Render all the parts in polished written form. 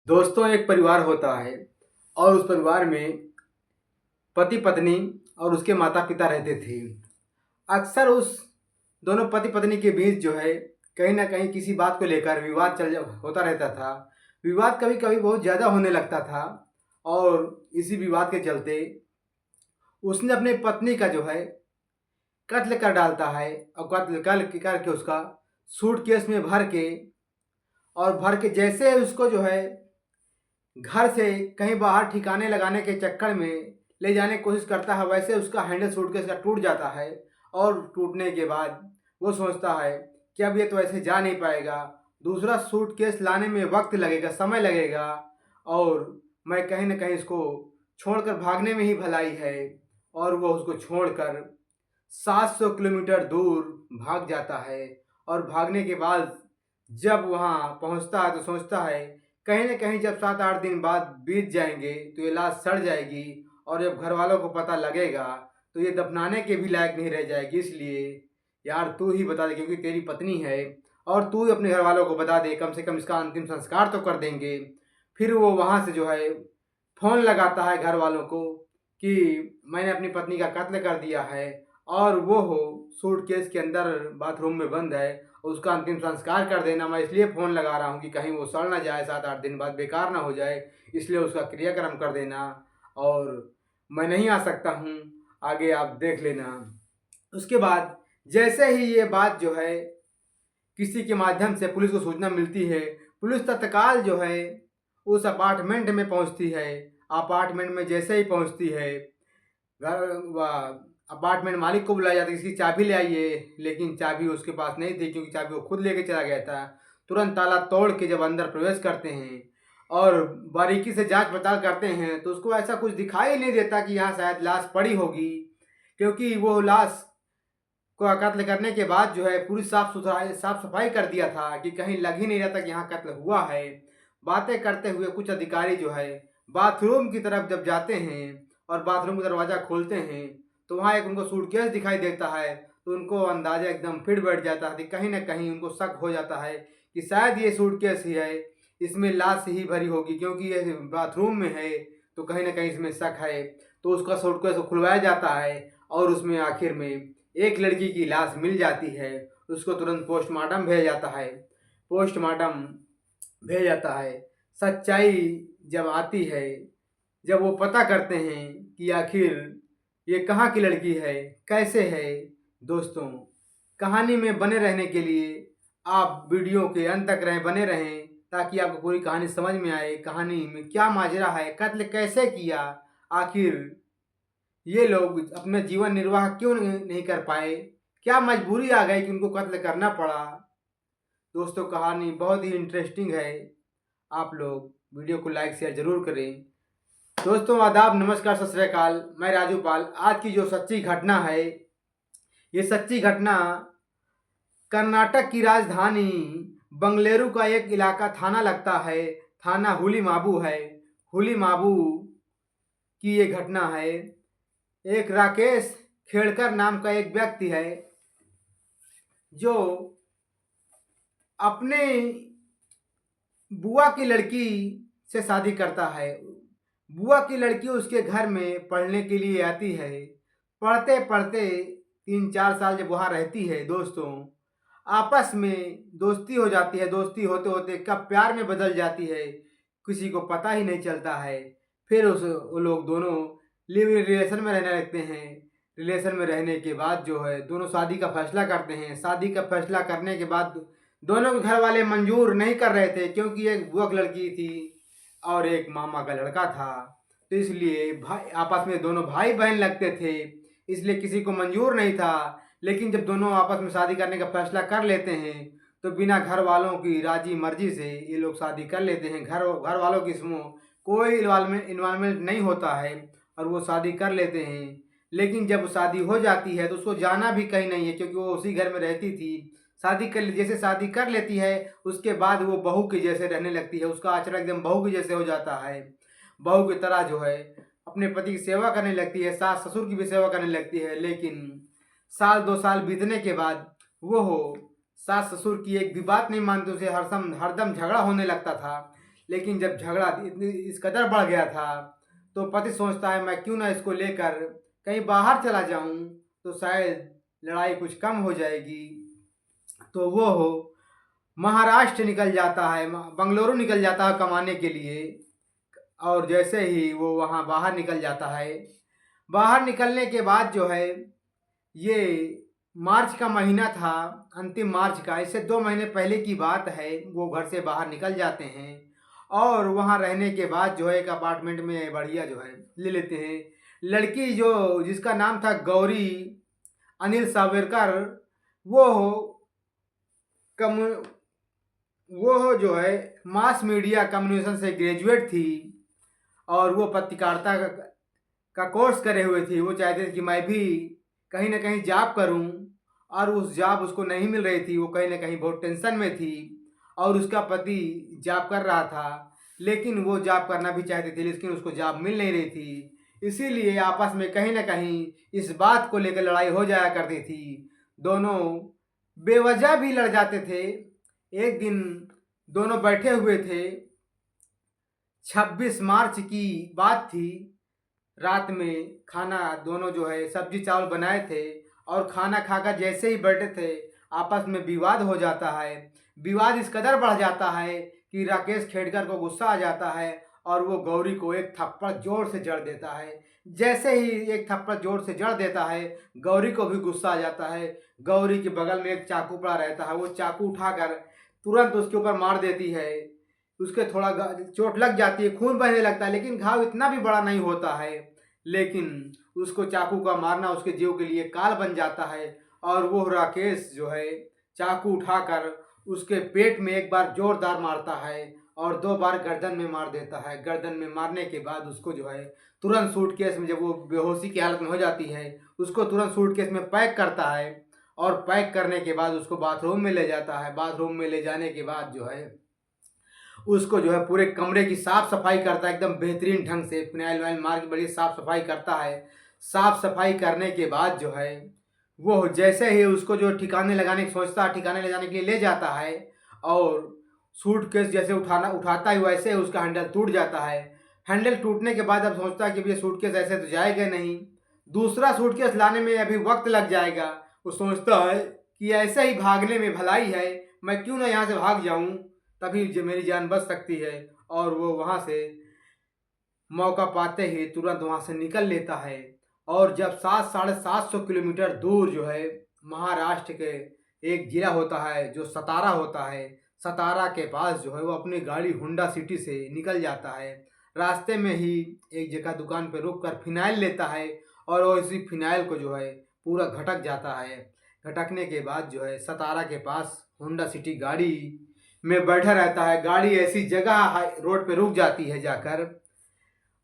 दोस्तों, एक परिवार होता है और उस परिवार में पति पत्नी और उसके माता पिता रहते थे। अक्सर उस दोनों पति पत्नी के बीच जो है कहीं ना कहीं किसी बात को लेकर विवाद होता रहता था। विवाद कभी कभी बहुत ज़्यादा होने लगता था और इसी विवाद के चलते उसने अपनी पत्नी का जो है कत्ल कर डालता है और कत्ल करके उसका सूटकेस में भर के जैसे उसको जो है घर से कहीं बाहर ठिकाने लगाने के चक्कर में ले जाने की कोशिश करता है, वैसे उसका हैंडल सूटकेस का टूट जाता है। और टूटने के बाद वो सोचता है कि अब ये तो ऐसे जा नहीं पाएगा, दूसरा सूटकेस लाने में वक्त लगेगा, समय लगेगा और मैं कहीं ना कहीं इसको छोड़कर भागने में ही भलाई है। और वो उसको छोड़कर 700 किलोमीटर दूर भाग जाता है। और भागने के बाद जब वहाँ पहुँचता है तो सोचता है कहीं न कहीं जब 7-8 दिन बाद बीत जाएँगे तो ये लाश सड़ जाएगी और जब घरवालों को पता लगेगा तो ये दफनाने के भी लायक नहीं रह जाएगी। इसलिए यार तू ही बता दे, क्योंकि तेरी पत्नी है और तू ही अपने घरवालों को बता दे, कम से कम इसका अंतिम संस्कार तो कर देंगे। फिर वो वहाँ से जो है फ़ोन लगाता है घरवालों को कि मैंने अपनी पत्नी का कत्ल कर दिया है और वो हो सूटकेस के अंदर बाथरूम में बंद है, उसका अंतिम संस्कार कर देना। मैं इसलिए फ़ोन लगा रहा हूँ कि कहीं वो सड़ ना जाए, 7-8 दिन बाद बेकार ना हो जाए, इसलिए उसका क्रियाक्रम कर देना। और मैं नहीं आ सकता हूँ, आगे आप देख लेना। उसके बाद जैसे ही ये बात जो है किसी के माध्यम से पुलिस को सूचना मिलती है, पुलिस तत्काल जो है उस अपार्टमेंट में पहुंचती है। अपार्टमेंट में जैसे ही पहुंचती है, घर व अपार्टमेंट मालिक को बुलाया जाता है, इसकी चाबी ले आइए, लेकिन चाबी उसके पास नहीं थी क्योंकि चाबी वो खुद लेके चला गया था। तुरंत ताला तोड़ के जब अंदर प्रवेश करते हैं और बारीकी से जांच पड़ताल करते हैं तो उसको ऐसा कुछ दिखाई नहीं देता कि यहाँ शायद लाश पड़ी होगी, क्योंकि वो लाश को कत्ल करने के बाद जो है पूरी साफ सफाई कर दिया था कि कहीं लग ही नहीं रहा था कि यहाँ कत्ल हुआ है। बातें करते हुए कुछ अधिकारी जो है बाथरूम की तरफ जब जाते हैं और बाथरूम का दरवाज़ा खोलते हैं तो वहाँ एक उनको सूटकेस दिखाई देता है। तो उनको अंदाज़ा एकदम फिट बैठ जाता है कि कहीं ना कहीं उनको शक हो जाता है कि शायद ये सूटकेस ही है, इसमें लाश ही भरी होगी, क्योंकि ये बाथरूम में है तो कहीं ना कहीं इसमें शक है। तो उसका सूटकेस को खुलवाया जाता है और उसमें आखिर में एक लड़की की लाश मिल जाती है। उसको तुरंत पोस्टमार्टम भेजा जाता है। पोस्टमार्टम भेजा जाता है। सच्चाई जब आती है, जब वो पता करते हैं कि आखिर ये कहाँ की लड़की है, कैसे है। दोस्तों, कहानी में बने रहने के लिए आप वीडियो के अंत तक बने रहें ताकि आपको पूरी कहानी समझ में आए। कहानी में क्या माजरा है, कत्ल कैसे किया, आखिर ये लोग अपना जीवन निर्वाह क्यों नहीं कर पाए, क्या मजबूरी आ गई कि उनको कत्ल करना पड़ा। दोस्तों, कहानी बहुत ही इंटरेस्टिंग है। आप लोग वीडियो को लाइक शेयर ज़रूर करें। दोस्तों, आदाब, नमस्कार, सत श्री अकाल। मैं राजू पाल। आज की जो सच्ची घटना है, ये सच्ची घटना कर्नाटक की राजधानी बंगलुरु का एक इलाका थाना लगता है, थाना हुली माबू है। हुली माबू की ये घटना है। एक राकेश खेड़कर नाम का एक व्यक्ति है जो अपने बुआ की लड़की से शादी करता है। बुआ की लड़की उसके घर में पढ़ने के लिए आती है। पढ़ते पढ़ते 3-4 साल जब वहाँ रहती है, दोस्तों आपस में दोस्ती हो जाती है। दोस्ती होते होते कब प्यार में बदल जाती है किसी को पता ही नहीं चलता है। फिर वो लोग दोनों लिव इन रिलेशन में रहने लगते हैं। रिलेशन में रहने के बाद जो है दोनों शादी का फैसला करते हैं। शादी का फैसला करने के बाद दोनों के घर वाले मंजूर नहीं कर रहे थे, क्योंकि एक बुआ की लड़की थी और एक मामा का लड़का था। तो इसलिए भाई आपस में दोनों भाई बहन लगते थे, इसलिए किसी को मंजूर नहीं था। लेकिन जब दोनों आपस में शादी करने का फैसला कर लेते हैं तो बिना घर वालों की राजी मर्जी से ये लोग शादी कर लेते हैं। घर वालों की इसमें कोई इन्वॉल्वमेंट नहीं होता है और वो शादी कर लेते हैं। लेकिन जब शादी हो जाती है तो उसको जाना भी कहीं नहीं है, क्योंकि वो उसी घर में रहती थी। जैसे शादी कर लेती है उसके बाद वो बहू के जैसे रहने लगती है। उसका आचरण एकदम बहू के जैसे हो जाता है। बहू की तरह जो है अपने पति की सेवा करने लगती है, सास ससुर की भी सेवा करने लगती है। लेकिन साल 2 साल बीतने के बाद वो सास ससुर की एक भी बात नहीं मानते, उसे हरदम झगड़ा होने लगता था। लेकिन जब झगड़ा इतनी इस कदर बढ़ गया था तो पति सोचता है मैं क्यों ना इसको लेकर कहीं बाहर चला जाऊं, तो शायद लड़ाई कुछ कम हो जाएगी। तो वो महाराष्ट्र निकल जाता है, बंगलुरु निकल जाता है कमाने के लिए। और जैसे ही वो वहाँ बाहर निकल जाता है, बाहर निकलने के बाद जो है, ये मार्च का महीना था, अंतिम मार्च का, इससे 2 महीने पहले की बात है। वो घर से बाहर निकल जाते हैं और वहाँ रहने के बाद जो है एक अपार्टमेंट में बढ़िया जो है ले लेते हैं। लड़की जो जिसका नाम था गौरी अनिल सावरकर, वो कम वो जो है मास मीडिया कम्युनिकेशन से ग्रेजुएट थी और वो पत्रकारिता का कोर्स करे हुए थी। वो चाहते थे कि मैं भी कहीं ना कहीं जॉब करूं, और उस जॉब उसको नहीं मिल रही थी। वो कहीं ना कहीं बहुत टेंशन में थी और उसका पति जॉब कर रहा था, लेकिन वो जॉब करना भी चाहती थी, लेकिन उसको जॉब मिल नहीं रही थी। इसीलिए आपस में कहीं ना कहीं इस बात को लेकर लड़ाई हो जाया करती थी। दोनों बेवजह भी लड़ जाते थे। एक दिन दोनों बैठे हुए थे, 26 मार्च की बात थी। रात में खाना दोनों जो है सब्जी चावल बनाए थे और खाना खाकर जैसे ही बैठे थे, आपस में विवाद हो जाता है। विवाद इस कदर बढ़ जाता है कि राकेश खेड़कर को गुस्सा आ जाता है और वो गौरी को एक थप्पड़ जोर से जड़ देता है। जैसे ही एक थप्पड़ जोर से जड़ देता है, गौरी को भी गुस्सा आ जाता है। गौरी के बगल में एक चाकू पड़ा रहता है, वो चाकू उठाकर तुरंत उसके ऊपर मार देती है। उसके थोड़ा चोट लग जाती है, खून बहने लगता है, लेकिन घाव इतना भी बड़ा नहीं होता है। लेकिन उसको चाकू का मारना उसके जीव के लिए काल बन जाता है और वो राकेश जो है चाकू उठाकर उसके पेट में एक बार जोरदार मारता है और 2 बार गर्दन में मार देता है। गर्दन में मारने के बाद उसको जो है तुरंत सूटकेस में, जब वो बेहोशी की हालत में हो जाती है, उसको तुरंत सूटकेस में पैक करता है और पैक करने के बाद उसको बाथरूम में ले जाता है। बाथरूम में ले जाने के बाद जो है उसको जो है पूरे कमरे की साफ सफाई करता है, एकदम बेहतरीन ढंग से फिनाइल वाइल मार के बड़ी साफ सफाई करता है। साफ सफाई करने के बाद जो है वो जैसे ही उसको जो ठिकाने लगाने की सोचता है, ठिकाने ले जाने के लिए ले जाता है और सूटकेस जैसे उठाता है वैसे ही उसका हैंडल टूट जाता है। हैंडल टूटने के बाद अब सोचता है कि ये सूटकेस ऐसे तो जाएगा नहीं, दूसरा सूटकेस लाने में अभी वक्त लग जाएगा। वो सोचता है कि ऐसे ही भागने में भलाई है, मैं क्यों ना यहाँ से भाग जाऊँ, तभी जो मेरी जान बच सकती है। और वो वहाँ से मौका पाते ही तुरंत वहाँ से निकल लेता है। और जब 700-750 किलोमीटर दूर जो है महाराष्ट्र के एक ज़िला होता है जो सतारा होता है, सतारा के पास जो है वो अपनी गाड़ी होंडा सिटी से निकल जाता है। रास्ते में ही एक जगह दुकान पर रुक कर फिनाइल लेता है और वो इसी फिनाइल को जो है पूरा घटक जाता है। घटकने के बाद जो है सतारा के पास होंडा सिटी गाड़ी में बैठा रहता है। गाड़ी ऐसी जगह रोड पे रुक जाती है जाकर,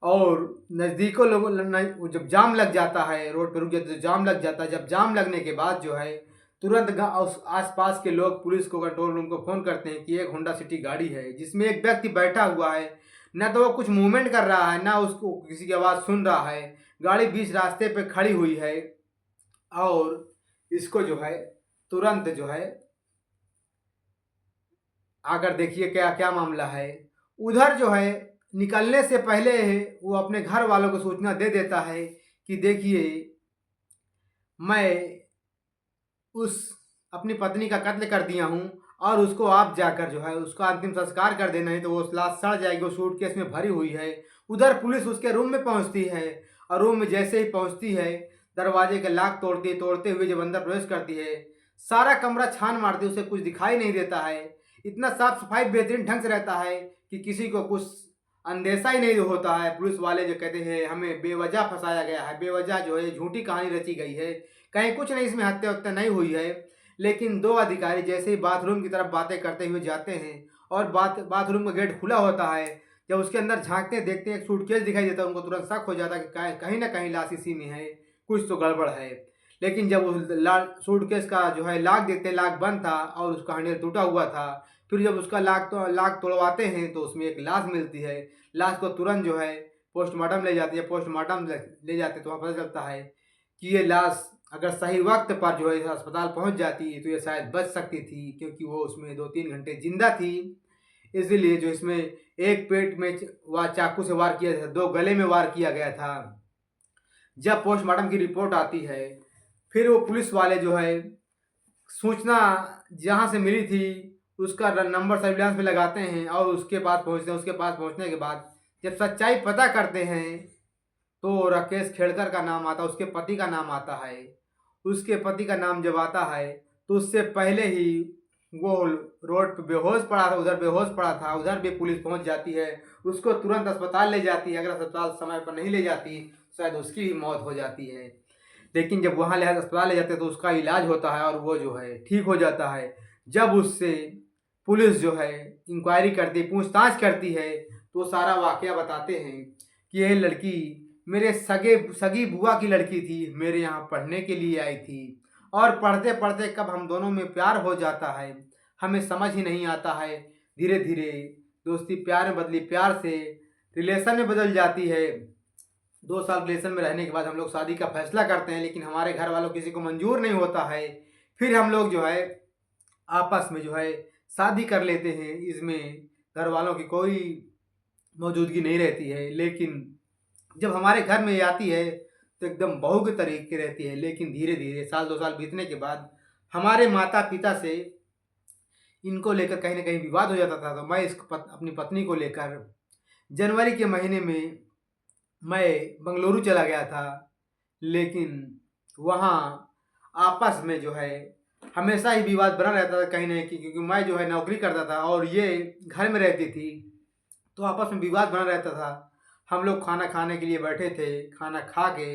और नज़दीकों लोगों जब जाम लग जाता है, रोड पे रुक जाते तो जाम लग जाता है। जब जाम लगने के बाद जो है तुरंत आस पास के लोग पुलिस को, कंट्रोल रूम को फ़ोन करते हैं कि एक होंडा सिटी गाड़ी है जिसमें एक व्यक्ति बैठा हुआ है, ना तो वो कुछ मूवमेंट कर रहा है ना उसको किसी की आवाज़ सुन रहा है। गाड़ी बीच रास्ते पे खड़ी हुई है और इसको जो है तुरंत जो है आकर देखिए क्या क्या मामला है। उधर जो है निकलने से पहले वो अपने घर वालों को सूचना दे देता है कि देखिए मैं उस अपनी पत्नी का कत्ल कर दिया हूँ और उसको आप जाकर जो है उसका अंतिम संस्कार कर देना, नहीं तो वो लाश सड़ जाएगी, वो सूटकेस में भरी हुई है। उधर पुलिस उसके रूम में पहुँचती है और रूम में जैसे ही पहुँचती है दरवाजे का लॉक तोड़ते हुए जब अंदर प्रवेश करती है, सारा कमरा छान मारती है, उसे कुछ दिखाई नहीं देता है। इतना साफ सफाई बेहतरीन ढंग से रहता है कि किसी को कुछ अंदेशा ही नहीं होता है। पुलिस वाले जो कहते हैं हमें बेवजह फंसाया गया है, बेवजह जो है झूठी कहानी रची गई है, कहीं कुछ नहीं, इसमें हत्या वत्या नहीं हुई है। लेकिन 2 अधिकारी जैसे ही बाथरूम की तरफ बातें करते हुए जाते हैं और बाथरूम का गेट खुला होता है, जब उसके अंदर झांकते देखते हैं एक सूटकेस दिखाई देता है, उनको तुरंत शक हो जाता है कि कहीं ना कहीं लाश इसी में है, कुछ तो गड़बड़ है। लेकिन जब उस सूटकेस का जो है लाक देखते, लाक बंद था और उसका हैंडल टूटा हुआ था। फिर जब उसका लाक तोड़वाते हैं तो उसमें एक लाश मिलती है। लाश को तुरंत जो है पोस्टमार्टम ले जाती है। पोस्टमार्टम ले जाते तो वहाँ पता चलता है कि ये लाश अगर सही वक्त पर जो है अस्पताल पहुँच जाती तो ये शायद बच सकती थी, क्योंकि वो उसमें 2-3 घंटे जिंदा थी। इसलिए जो इसमें एक पेट में चाकू से वार किया था, 2 गले में वार किया गया था। जब पोस्टमार्टम की रिपोर्ट आती है, फिर वो पुलिस वाले जो है सूचना जहाँ से मिली थी उसका नंबर सर्विलांस में लगाते हैं और उसके पास पहुँचते हैं। उसके पास पहुँचने के बाद जब सच्चाई पता करते हैं तो राकेश खेड़कर का नाम आता है, उसके पति का नाम आता है। उसके पति का नाम जब आता है तो उससे पहले ही वो रोड पे बेहोश पड़ा था, उधर बेहोश पड़ा था। उधर भी पुलिस पहुंच जाती है, उसको तुरंत अस्पताल ले जाती है। अगर अस्पताल समय पर नहीं ले जाती शायद उसकी भी मौत हो जाती है। लेकिन जब वहाँ ले अस्पताल ले जाते हैं तो उसका इलाज होता है और वो जो है ठीक हो जाता है। जब उससे पुलिस जो है इंक्वायरी करती, पूछताछ करती है तो सारा वाकया बताते हैं कि यह लड़की मेरे सगी बुआ की लड़की थी, मेरे यहाँ पढ़ने के लिए आई थी और पढ़ते पढ़ते कब हम दोनों में प्यार हो जाता है हमें समझ ही नहीं आता है। धीरे धीरे दोस्ती प्यार में बदली, प्यार से रिलेशन में बदल जाती है। 2 साल रिलेशन में रहने के बाद हम लोग शादी का फैसला करते हैं, लेकिन हमारे घर वालों किसी को मंजूर नहीं होता है। फिर हम लोग जो है आपस में जो है शादी कर लेते हैं। इसमें घर वालों की कोई मौजूदगी नहीं रहती है, लेकिन जब हमारे घर में ये आती है तो एकदम बहू के तरीके रहती है। लेकिन धीरे धीरे 1-2 साल बीतने के बाद हमारे माता पिता से इनको लेकर कहीं ना कहीं विवाद हो जाता था। तो मैं अपनी पत्नी को लेकर जनवरी के महीने में मैं बंगलुरु चला गया था। लेकिन वहाँ आपस में जो है हमेशा ही विवाद बना रहता था कहीं ना कहीं, क्योंकि मैं जो है नौकरी करता था और ये घर में रहती थी, तो आपस में विवाद बना रहता था। हम लोग खाना खाने के लिए बैठे थे, खाना खा के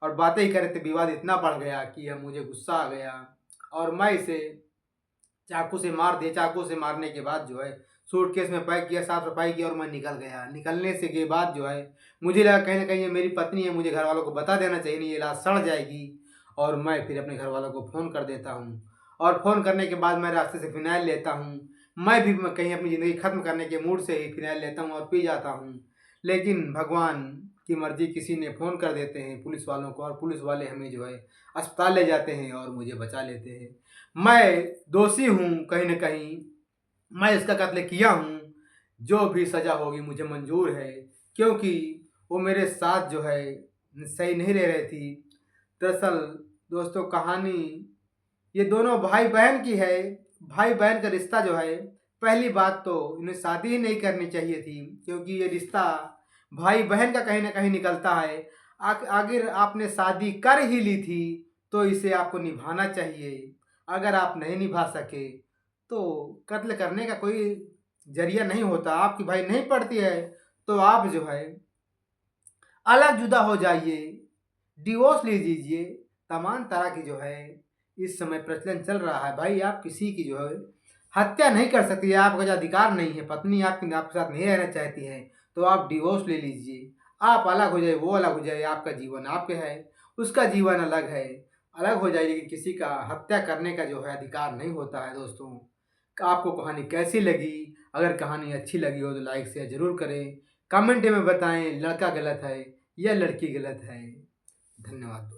और बातें ही कर रहे थे, विवाद इतना बढ़ गया कि अब मुझे गुस्सा आ गया और मैं इसे चाकू से मार दिया। चाकू से मारने के बाद जो है सूटकेस में पैक किया, साफ सफाई की और मैं निकल गया। निकलने से के बाद जो है मुझे लगा कहीं ना कहीं ये मेरी पत्नी है, मुझे घर वालों को बता देना चाहिए, नहीं ये लाश सड़ जाएगी। और मैं फिर अपने घर वालों को फ़ोन कर देता हूँ और फ़ोन करने के बाद मैं रास्ते से फिनाइल लेता हूँ। मैं भी कहीं अपनी ज़िंदगी ख़त्म करने के मूड से ही फिनाइल लेता हूँ और पी जाता हूँ। लेकिन भगवान की मर्ज़ी, किसी ने फ़ोन कर देते हैं पुलिस वालों को और पुलिस वाले हमें जो है अस्पताल ले जाते हैं और मुझे बचा लेते हैं। मैं दोषी हूँ कहीं न कहीं, मैं इसका कत्ल किया हूँ। जो भी सज़ा होगी मुझे मंजूर है, क्योंकि वो मेरे साथ जो है सही नहीं रह रही थी। दरअसल दोस्तों कहानी ये दोनों भाई बहन की है। भाई बहन का रिश्ता जो है, पहली बात तो इन्हें शादी ही नहीं करनी चाहिए थी, क्योंकि ये रिश्ता भाई बहन का कहीं ना कहीं निकलता है। अगर आपने शादी कर ही ली थी तो इसे आपको निभाना चाहिए। अगर आप नहीं निभा सके तो कत्ल करने का कोई जरिया नहीं होता। आपकी भाई नहीं पड़ती है तो आप जो है अलग जुदा हो जाइए, डिवोर्स ले लीजिए। तमाम तरह की जो है इस समय प्रचलन चल रहा है। भाई आप किसी की जो है हत्या नहीं कर सकती है, आपका जो अधिकार नहीं है। पत्नी आपके साथ नहीं रहना चाहती है तो आप डिवोर्स ले लीजिए, आप अलग हो जाए, वो अलग हो जाए। आपका जीवन आपके है, उसका जीवन अलग है, अलग हो जाए। लेकिन किसी का हत्या करने का जो है अधिकार नहीं होता है। दोस्तों आपको कहानी कैसी लगी? अगर कहानी अच्छी लगी हो तो लाइक शेयर ज़रूर करें। कमेंट में बताएं लड़का गलत है या लड़की गलत है। धन्यवाद।